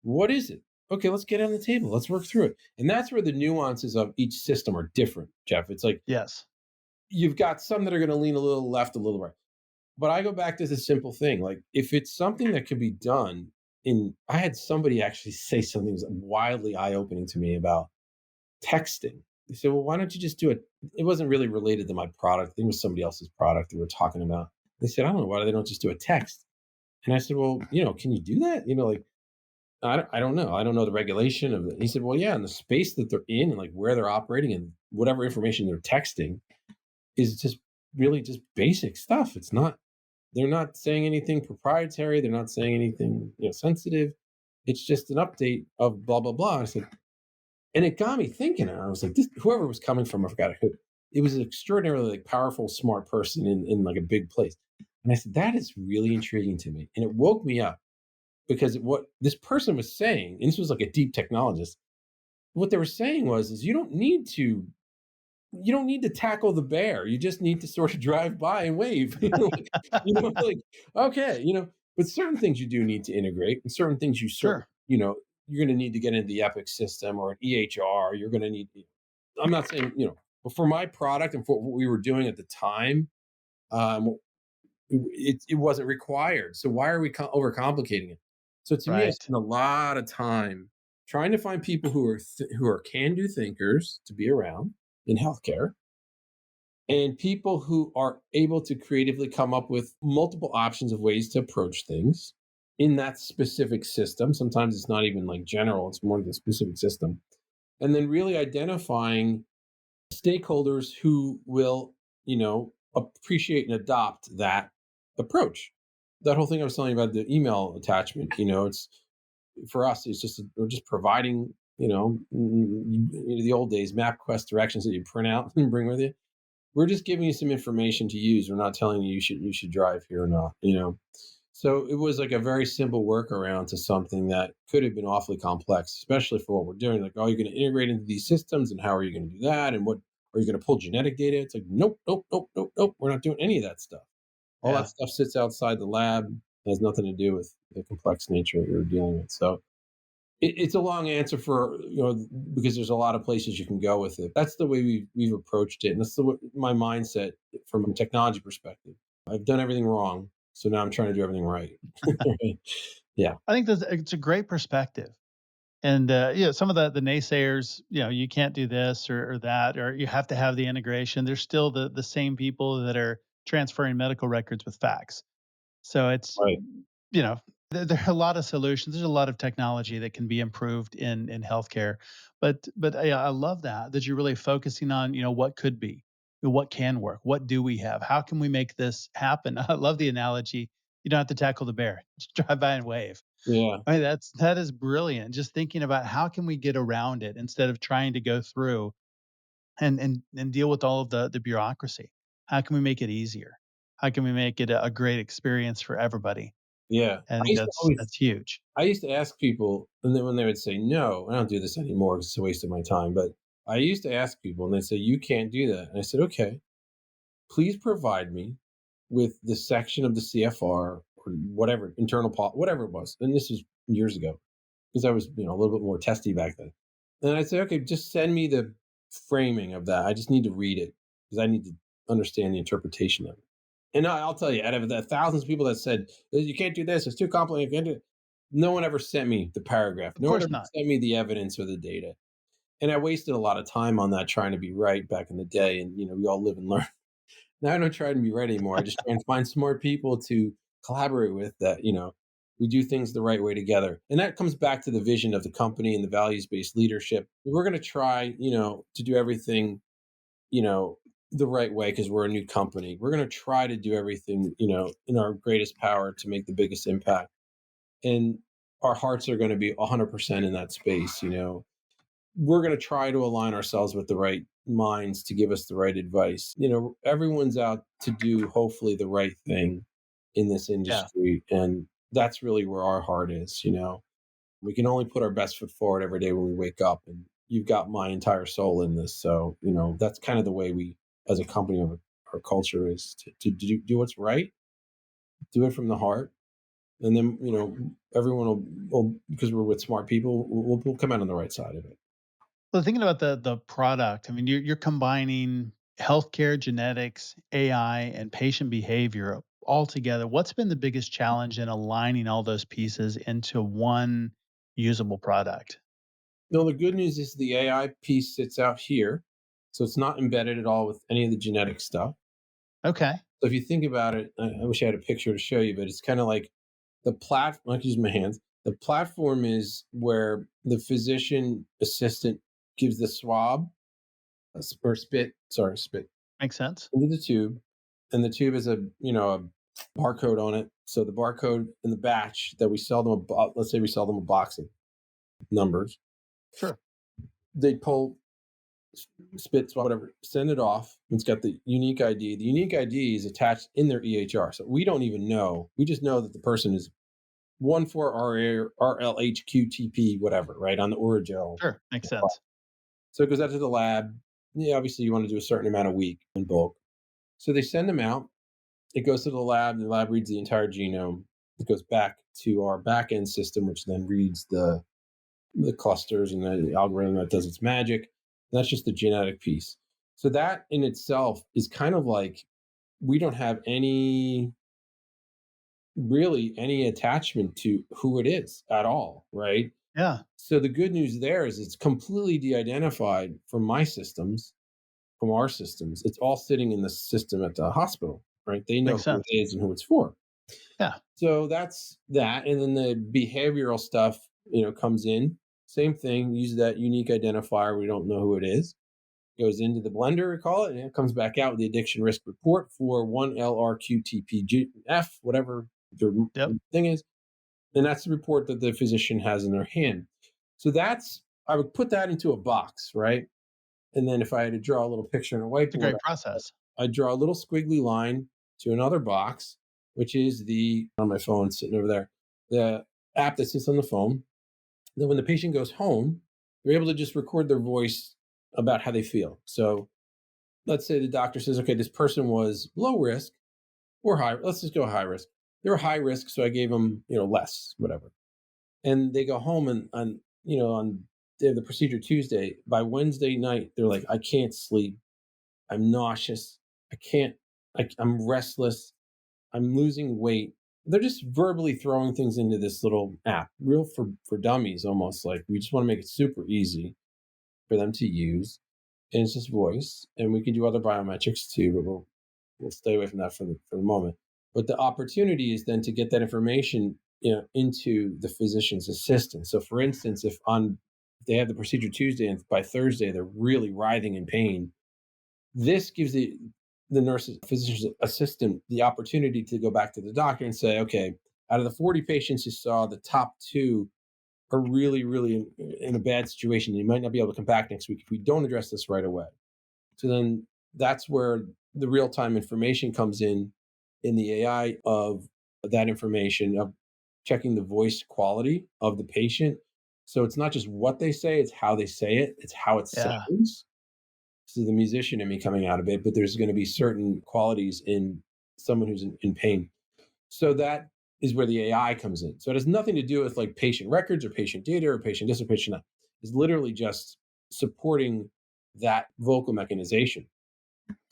What is it? Okay, let's get it on the table. Let's work through it. And that's where the nuances of each system are different, Jeff. It's like Yes. you've got some that are going to lean a little left, a little right. But I go back to the simple thing. Like, if it's something that could be done I had somebody actually say something that was wildly eye opening to me about texting. They said, well, why don't you just do it? It wasn't really related to my product. I think it was somebody else's product that we're talking about. They said, I don't know why they don't just do a text. And I said, well, can you do that? Like, I don't know. I don't know the regulation of it. He said, well, yeah, in the space that they're in and like where they're operating and whatever information they're texting is just really just basic stuff. They're not saying anything proprietary. They're not saying anything, sensitive. It's just an update of blah, blah, blah. I said, and it got me thinking. And I was like, whoever was coming from, I forgot who. It was an extraordinarily like powerful, smart person in like a big place. And I said, that is really intriguing to me. And it woke me up because what this person was saying, and this was like a deep technologist, what they were saying is you don't need to tackle the bear. You just need to sort of drive by and wave. Like, okay, but certain things you do need to integrate, and certain things Sure. you're going to need to get into the Epic system or an EHR. You're going to need. I'm not saying but for my product and for what we were doing at the time, um, it wasn't required. So why are we overcomplicating it? So to me, I Right. spend a lot of time trying to find people who are can do thinkers to be around in healthcare, and people who are able to creatively come up with multiple options of ways to approach things in that specific system. Sometimes it's not even like general; it's more the specific system, and then really identifying stakeholders who will, appreciate and adopt that approach. That whole thing I was telling you about the email attachment, it's for us, we're just providing, the old days MapQuest directions that you print out and bring with you. We're just giving you some information to use. We're not telling you should drive here or not. So it was like a very simple workaround to something that could have been awfully complex, especially for what we're doing. Like, oh, you're going to integrate into these systems, and how are you going to do that? And what are you going to pull genetic data? It's like, nope, nope, nope, nope, nope. We're not doing any of that stuff. All that Yeah. stuff sits outside the lab. It has nothing to do with the complex nature that you're dealing with. So it's a long answer for because there's a lot of places you can go with it. That's the way we've approached it, and that's my mindset from a technology perspective. I've done everything wrong, so now I'm trying to do everything right. Yeah, I think it's a great perspective. And some of the naysayers, you can't do this or that, or you have to have the integration. They're still the same people that are transferring medical records with fax. So it's, right. there are a lot of solutions. There's a lot of technology that can be improved in healthcare, but I love that you're really focusing on what could be, what can work, what do we have, how can we make this happen. I love the analogy. You don't have to tackle the bear, just drive by and wave. Yeah, I mean, that is brilliant. Just thinking about how can we get around it instead of trying to go through and deal with all of the bureaucracy. How can we make it easier? How can we make it a great experience for everybody? yeah. I think that's huge. I used to ask people, and then when they would say no, I don't do this anymore because it's a waste of my time. But I used to ask people, and they'd say, "You can't do that." And I said, "Okay, please provide me with the section of the CFR or whatever whatever it was." And this was years ago because I was a little bit more testy back then. And I'd say, "Okay, just send me the framing of that. I just need to read it because I need to understand the interpretation of it." And I'll tell you, out of the thousands of people that said you can't do this, it's too complicated, you can't do it, no one ever sent me the paragraph. Of No one course ever not. sent me the evidence or the data. And I wasted a lot of time on that trying to be right back in the day. And we all live and learn. Now I don't try to be right anymore. I just try and find smart people to collaborate with that, we do things the right way together. And that comes back to the vision of the company and the values-based leadership. We're going to try, to do everything, you know, the right way because we're a new company. We're going to try to do everything, in our greatest power to make the biggest impact. And our hearts are going to be 100% in that space. We're going to try to align ourselves with the right minds to give us the right advice. Everyone's out to do hopefully the right thing in this Yeah. industry. And that's really where our heart is. We can only put our best foot forward every day when we wake up. And you've got my entire soul in this. So, that's kind of the way we, as a company, our culture is to do what's right, do it from the heart. And then, everyone will because we're with smart people, we'll come out on the right side of it. Well, thinking about the product, I mean, you're combining healthcare, genetics, AI, and patient behavior all together. What's been the biggest challenge in aligning all those pieces into one usable product? No, the good news is the AI piece sits out here. So it's not embedded at all with any of the genetic stuff. Okay. So if you think about it, I wish I had a picture to show you, but it's kind of like the platform. I can use my hands. The platform is where the physician assistant gives the swab or spit Makes sense. into the tube, and the tube is a barcode on it. So the barcode in the batch that we sell them, let's say we sell them a box of numbers, Sure. they pull spit swab, whatever, send it off. It's got the unique ID. The unique ID is attached in their EHR. So we don't even know. We just know that the person is 14RLHQTP, whatever, right, on the Oragel. Sure. Makes sense. So it goes out to the lab. Yeah, obviously you want to do a certain amount a week in bulk. So they send them out. It goes to the lab. The lab reads the entire genome. It goes back to our back end system, which then reads the clusters and the algorithm that does its magic. And that's just the genetic piece. So that in itself is kind of like we don't have any attachment to who it is at all, right? Yeah. So the good news there is it's completely de-identified from my systems, from our systems. It's all sitting in the system at the hospital, right? They know Makes who sense. it is and who it's for. Yeah. So that's that. And then the behavioral stuff, comes in. Same thing, use that unique identifier. We don't know who it is. Goes into the blender, we call it, and it comes back out with the addiction risk report for 1LRQTPF, whatever the Yep. thing is. And that's the report that the physician has in their hand. So I would put that into a box, right? And then if I had to draw a little picture on a It's a whiteboard, great process. I'd draw a little squiggly line to another box, which is on my phone sitting over there, the app that sits on the phone. Then when the patient goes home, they're able to just record their voice about how they feel. So let's say the doctor says, okay, this person was low risk or high. Let's just go high risk. They were high risk, so I gave them, less, whatever. And they go home and on they have the procedure Tuesday. By Wednesday night, they're like, I can't sleep. I'm nauseous. I'm restless. I'm losing weight. They're just verbally throwing things into this little app, real for dummies, almost like we just want to make it super easy for them to use. And it's just voice. And we can do other biometrics too, but we'll stay away from that for the moment. But the opportunity is then to get that information, into the physician's assistant. So for instance, if they have the procedure Tuesday and by Thursday they're really writhing in pain, this gives the nurse's physician's assistant the opportunity to go back to the doctor and say, okay, out of the 40 patients you saw, the top 2 are really, really in a bad situation. You might not be able to come back next week if we don't address this right away. So then that's where the real-time information comes in the AI of that information, of checking the voice quality of the patient. So it's not just what they say, it's how they say it, it's how it Yeah. sounds. This is the musician in me coming out of it, but there's going to be certain qualities in someone who's in pain. So that is where the AI comes in. So it has nothing to do with like patient records or patient data or patient this or patient that. It's literally just supporting that vocal mechanization,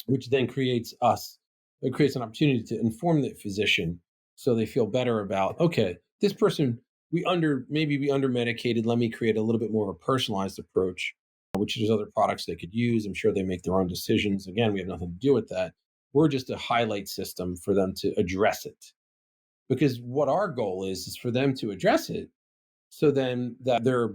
which then creates an opportunity to inform the physician so they feel better about, okay, this person, maybe we under medicated. Let me create a little bit more of a personalized approach, which there's other products they could use. I'm sure they make their own decisions. Again, we have nothing to do with that. We're just a highlight system for them to address it. Because what our goal is for them to address it so then that their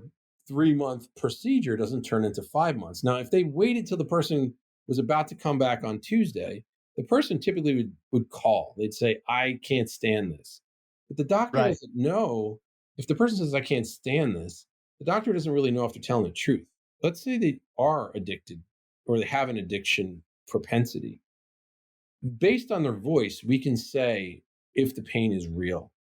3-month procedure doesn't turn into 5 months. Now, if they waited till the person was about to come back on Tuesday, the person typically would call. They'd say, I can't stand this. But the doctor Right. doesn't know. If the person says, I can't stand this, the doctor doesn't really know if they're telling the truth. Let's say they are addicted or they have an addiction propensity. Based on their voice, we can say if the pain is real.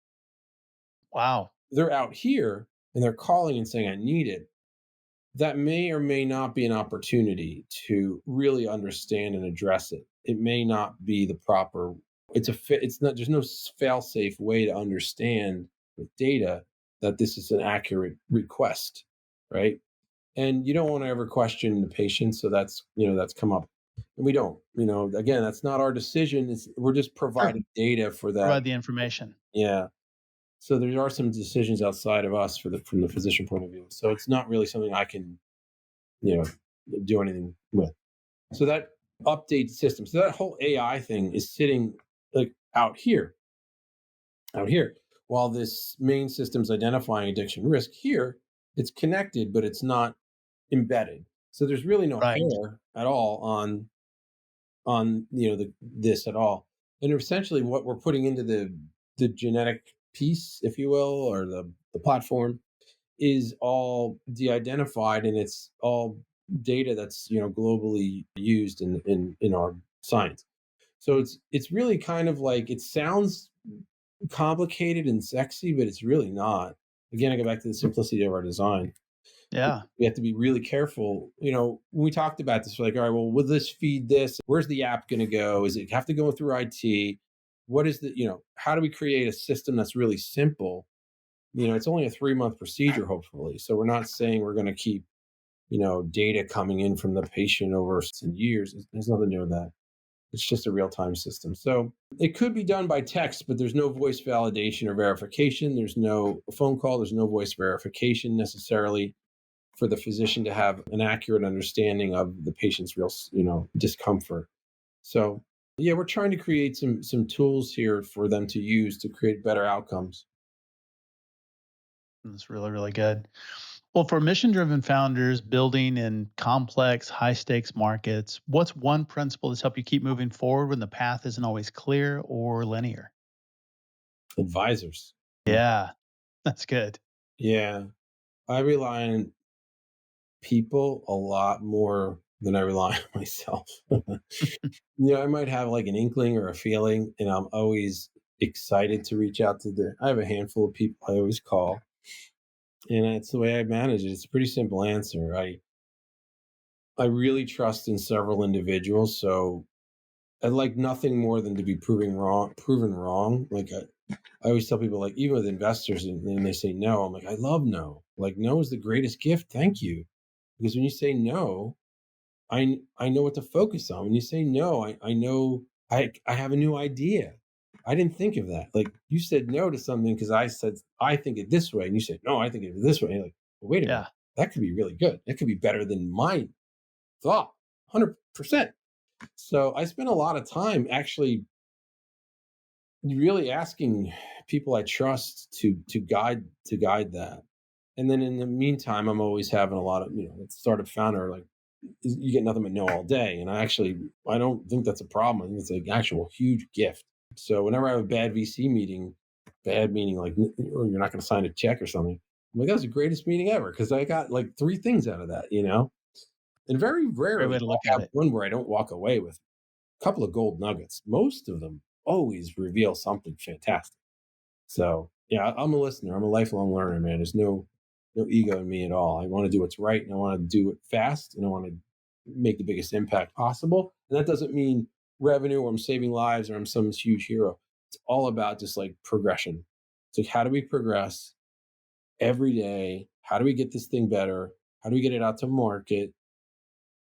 Wow. They're out here and they're calling and saying, I need it. That may or may not be an opportunity to really understand and address it. It may not be the proper, there's no fail safe way to understand with data that this is an accurate request, right? And you don't want to ever question the patient. So that's come up. And we don't, again, that's not our decision. We're just Sure. providing data for that. Provide the information. Yeah. So there are some decisions outside of us from the physician point of view. So it's not really something I can, do anything with. So that update systems. So that whole AI thing is sitting like out here, while this main system's identifying addiction risk here, it's connected, but it's not embedded. So there's really no Right. hair at all on this at all. And essentially, what we're putting into the genetic piece, if you will, or the platform, is all de-identified, and it's all data that's globally used in our science. So it's really kind of like, it sounds complicated and sexy, but it's really not. Again, I go back to the simplicity of our design. Yeah. We have to be really careful. When we talked about this, we're like, all right, well, will this feed this? Where's the app going to go? Is it have to go through IT? What is how do we create a system that's really simple? It's only a 3-month procedure, hopefully. So we're not saying we're going to keep, data coming in from the patient over some years. There's nothing to do with that. It's just a real-time system. So it could be done by text, but there's no voice validation or verification. There's no phone call. There's no voice verification necessarily for the physician to have an accurate understanding of the patient's real, discomfort. So yeah, we're trying to create some tools here for them to use to create better outcomes. That's really, really good. Well, for mission driven founders building in complex, high stakes markets, what's one principle that's helped you keep moving forward when the path isn't always clear or linear? Advisors. Yeah, that's good. Yeah. I rely on people a lot more than I rely on myself. I might have like an inkling or a feeling, and I'm always excited to reach out to I have a handful of people I always call, and that's the way I manage it. It's a pretty simple answer. I really trust in several individuals, so I'd like nothing more than to be proven wrong. Like I always tell people, like, even with investors, and they say no, I'm like, I love no. Like, no is the greatest gift. Thank you. Because when you say no, I know what to focus on. When you say no, I know I have a new idea. I didn't think of that. Like, you said no to something because I said I think it this way, and you said no, I think it this way. And you're like, well, wait a minute, Yeah. that could be really good. That could be better than my thought, 100%. So I spent a lot of time actually really asking people I trust to guide that. And then in the meantime, I'm always having a lot of, startup founder, like, you get nothing but no all day. And I don't think that's a problem. I think it's an actual huge gift. So whenever I have a bad VC meeting, bad meaning like, or you're not going to sign a check or something, I'm like, that was the greatest meeting ever. Cause I got like 3 things out of that, and very Great way rarely to do I look at have it. one where I don't walk away with a couple of gold nuggets. Most of them always reveal something fantastic. So yeah, I'm a listener. I'm a lifelong learner, man. There's no ego in me at all. I want to do what's right, and I want to do it fast, and I want to make the biggest impact possible. And that doesn't mean revenue, or I'm saving lives, or I'm some huge hero. It's all about just like progression. It's like, how do we progress every day? How do we get this thing better? How do we get it out to market?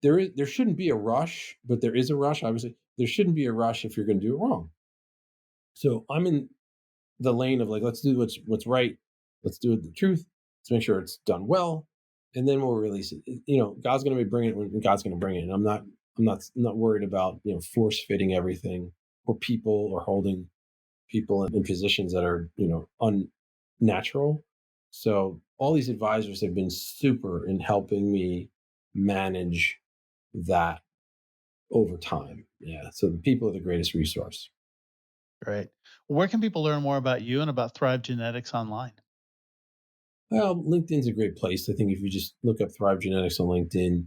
There shouldn't be a rush, but there is a rush. Obviously, there shouldn't be a rush if you're going to do it wrong. So I'm in the lane of like, let's do what's right. Let's do it the truth. Let's make sure it's done well, and then we'll release it. God's going to be bringing it when God's going to bring it. And I'm not worried about force fitting everything, or people, or holding people in positions that are unnatural. So all these advisors have been super in helping me manage that over time. Yeah. So the people are the greatest resource. Great. Where can people learn more about you and about Thrive Genetics online? Well, LinkedIn's a great place. I think if you just look up Thrive Genetics on LinkedIn,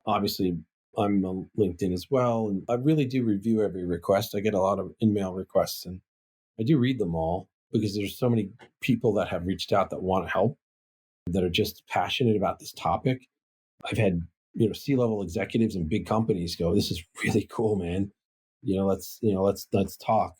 obviously I'm on LinkedIn as well. And I really do review every request. I get a lot of in-mail requests, and I do read them all because there's so many people that have reached out that want to help, that are just passionate about this topic. I've had, C-level executives in big companies go, "This is really cool, man. Let's talk."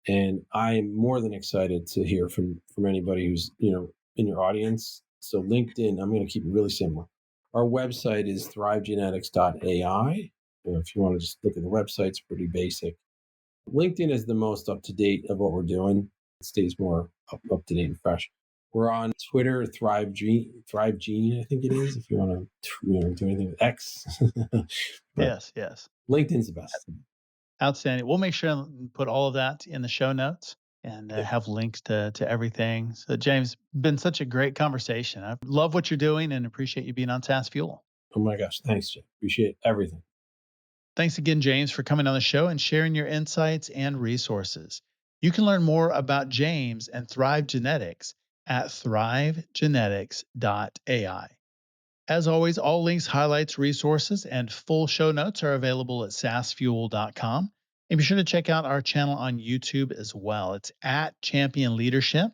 And I'm more than excited to hear from anybody who's in your audience. So LinkedIn, I'm going to keep it really simple. Our website is thrivegenetics.ai. If you want to just look at the website, it's pretty basic. LinkedIn is the most up to date of what we're doing. It stays more up to date and fresh. We're on Twitter, Thrive Gene, I think it is, if you want to do anything with X. But Yes. LinkedIn's the best. Outstanding. We'll make sure and put all of that in the show notes and Yeah. have links to everything. So, James, been such a great conversation. I love what you're doing and appreciate you being on SaaS Fuel. Oh my gosh. Thanks, Jay. Appreciate everything. Thanks again, James, for coming on the show and sharing your insights and resources. You can learn more about James and Thrive Genetics at thrivegenetics.ai. As always, all links, highlights, resources, and full show notes are available at saasfuel.com. And be sure to check out our channel on YouTube as well. It's at Champion Leadership.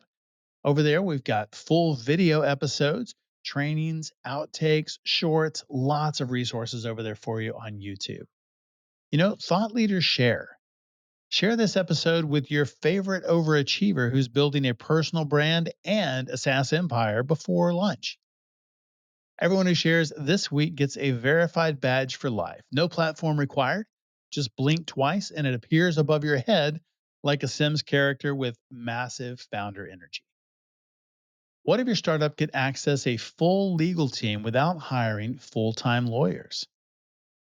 Over there, we've got full video episodes, trainings, outtakes, shorts, lots of resources over there for you on YouTube. Thought leaders share. Share this episode with your favorite overachiever who's building a personal brand and a SaaS empire before lunch. Everyone who shares this week gets a verified badge for life. No platform required. Just blink twice and it appears above your head like a Sims character with massive founder energy. What if your startup could access a full legal team without hiring full-time lawyers?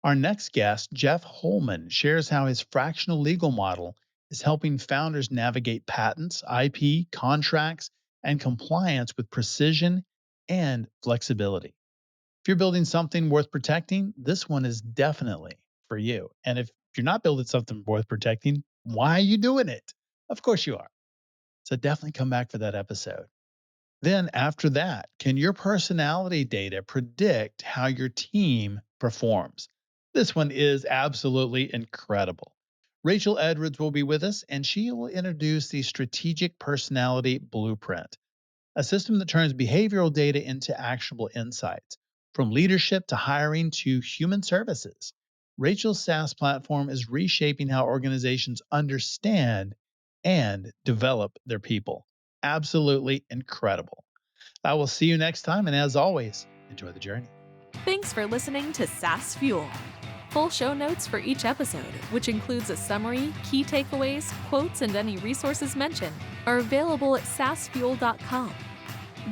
Our next guest, Jeff Holman, shares how his fractional legal model is helping founders navigate patents, IP, contracts, and compliance with precision and flexibility. If you're building something worth protecting, this one is definitely for you. And if you're not building something worth protecting, why are you doing it? Of course you are. So definitely come back for that episode. Then after that, can your personality data predict how your team performs? This one is absolutely incredible. Rachel Edwards will be with us, and she will introduce the Strategic Personality Blueprint, a system that turns behavioral data into actionable insights. From leadership to hiring to human services, Rachel's SaaS platform is reshaping how organizations understand and develop their people. Absolutely incredible. I will see you next time, and as always, enjoy the journey. Thanks for listening to SaaS Fuel. Full show notes for each episode, which includes a summary, key takeaways, quotes, and any resources mentioned, are available at saasfuel.com.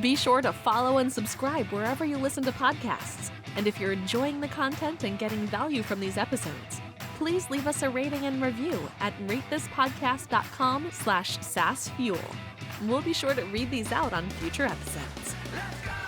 Be sure to follow and subscribe wherever you listen to podcasts. And if you're enjoying the content and getting value from these episodes, please leave us a rating and review at ratethispodcast.com/saasfuel. We'll be sure to read these out on future episodes. Let's go!